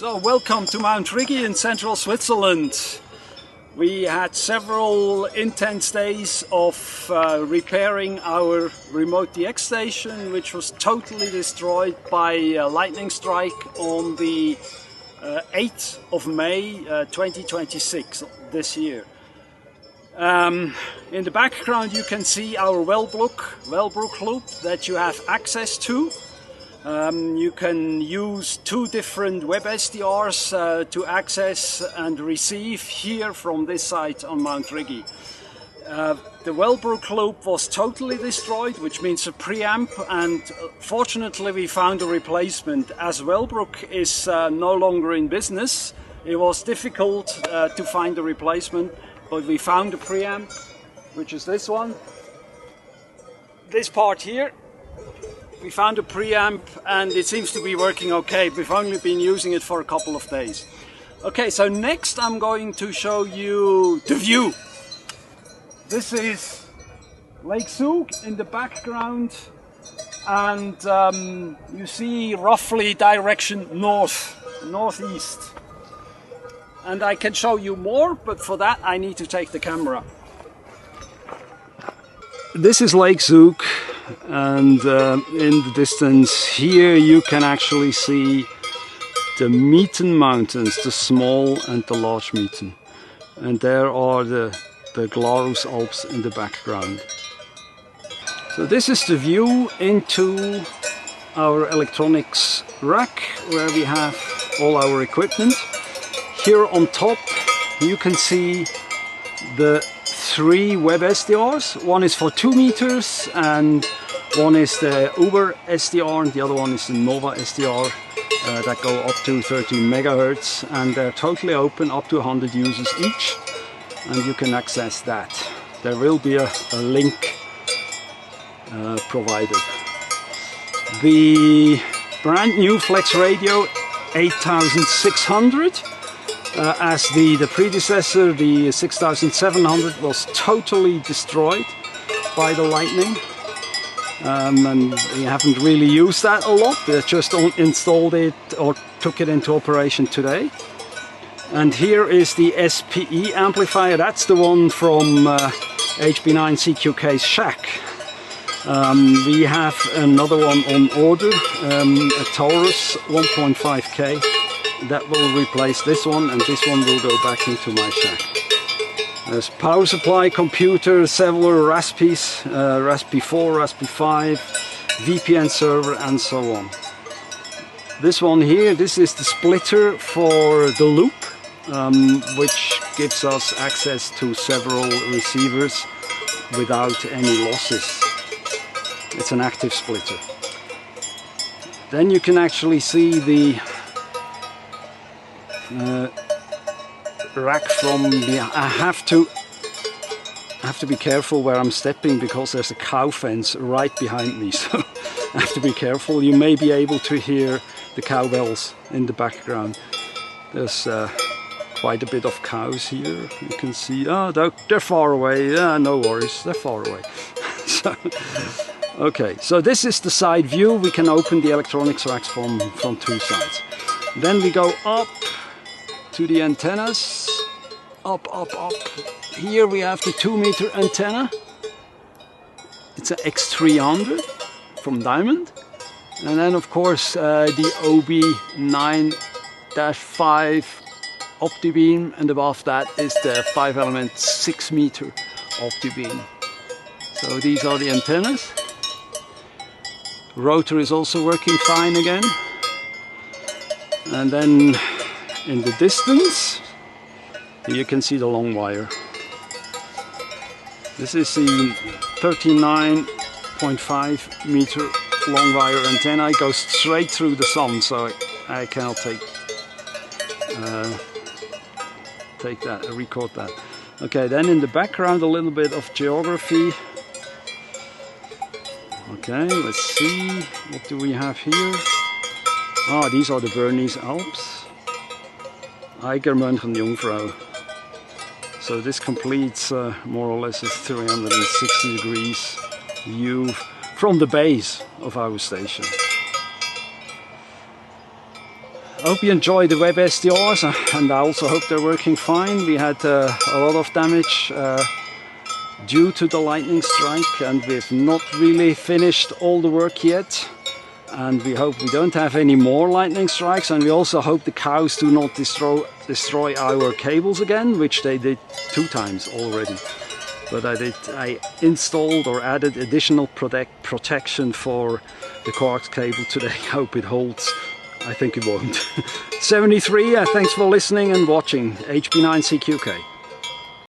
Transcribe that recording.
So welcome to Mount Rigi in central Switzerland. We had several intense days of repairing our remote DX station, which was totally destroyed by a lightning strike on the 8th of May 2026 this year. In the background you can see our Wellbrook loop that you have access to. You can use two different web SDRs to access and receive here from this site on Mount Rigi. The Wellbrook loop was totally destroyed, which means a preamp, and fortunately we found a replacement. As Wellbrook is no longer in business, it was difficult to find a replacement, but we found a preamp, which is this one. This part here. We found a preamp and it seems to be working okay. We've only been using it for a couple of days. Okay, so next I'm going to show you the view. This is Lake Zug in the background, and you see roughly direction northeast. And I can show you more, but for that I need to take the camera. This is Lake Zug, and in the distance here you can actually see the Mieten Mountains, the small and the large Mieten. And there are the Glarus Alps in the background. So this is the view into our electronics rack where we have all our equipment. Here on top you can see the three web SDRs. One is for 2 meters and one is the Uber SDR and the other one is the Nova SDR that go up to 13 megahertz, and they're totally open, up to 100 users each, and you can access that. There will be a link provided. The brand new Flex Radio 8600, as the predecessor, the 6700, was totally destroyed by the lightning, and we haven't really used that a lot. They just installed it or took it into operation today. And here is the SPE amplifier. That's the one from HB9CQK's shack. We have another one on order, a Taurus 1.5K. That will replace this one, and this one will go back into my shack. There's power supply, computer, several Raspis, Raspi 4, Raspi 5, VPN server, and so on. This one here, this is the splitter for the loop, which gives us access to several receivers without any losses. It's an active splitter. Then you can actually see the rack from the... I have to be careful where I'm stepping because there's a cow fence right behind me, so I have to be careful. You may be able to hear the cowbells in the background. There's quite a bit of cows here. You can see, oh, they're far away. Yeah, no worries, they're far away. So, okay, so this is the side view. We can open the electronics racks from two sides. Then we go up to the antennas, up. Here we have the 2-meter antenna. It's an X300 from Diamond. And then of course the OB9-5 OptiBeam, and above that is the 5-element 6-meter OptiBeam. So these are the antennas. Rotor is also working fine again. And then in the distance, you can see the long wire. This is the 39.5 meter long wire antenna. It goes straight through the sun, so I cannot record that. Okay, then in the background a little bit of geography. Okay, let's see, what do we have here? Ah, these are the Bernese Alps. Eiger, Mönchen, Jungfrau. So this completes more or less a 360 degrees view from the base of our station. hope you enjoy the web SDRs, and I also hope they're working fine. We had a lot of damage due to the lightning strike, and we've not really finished all the work yet. And we hope we don't have any more lightning strikes, and we also hope the cows do not destroy our cables again, which they did 2 times already. But I installed or added additional protection for the coax cable today. Hope it holds. I think it won't. 73, thanks for listening and watching. HB9CQK.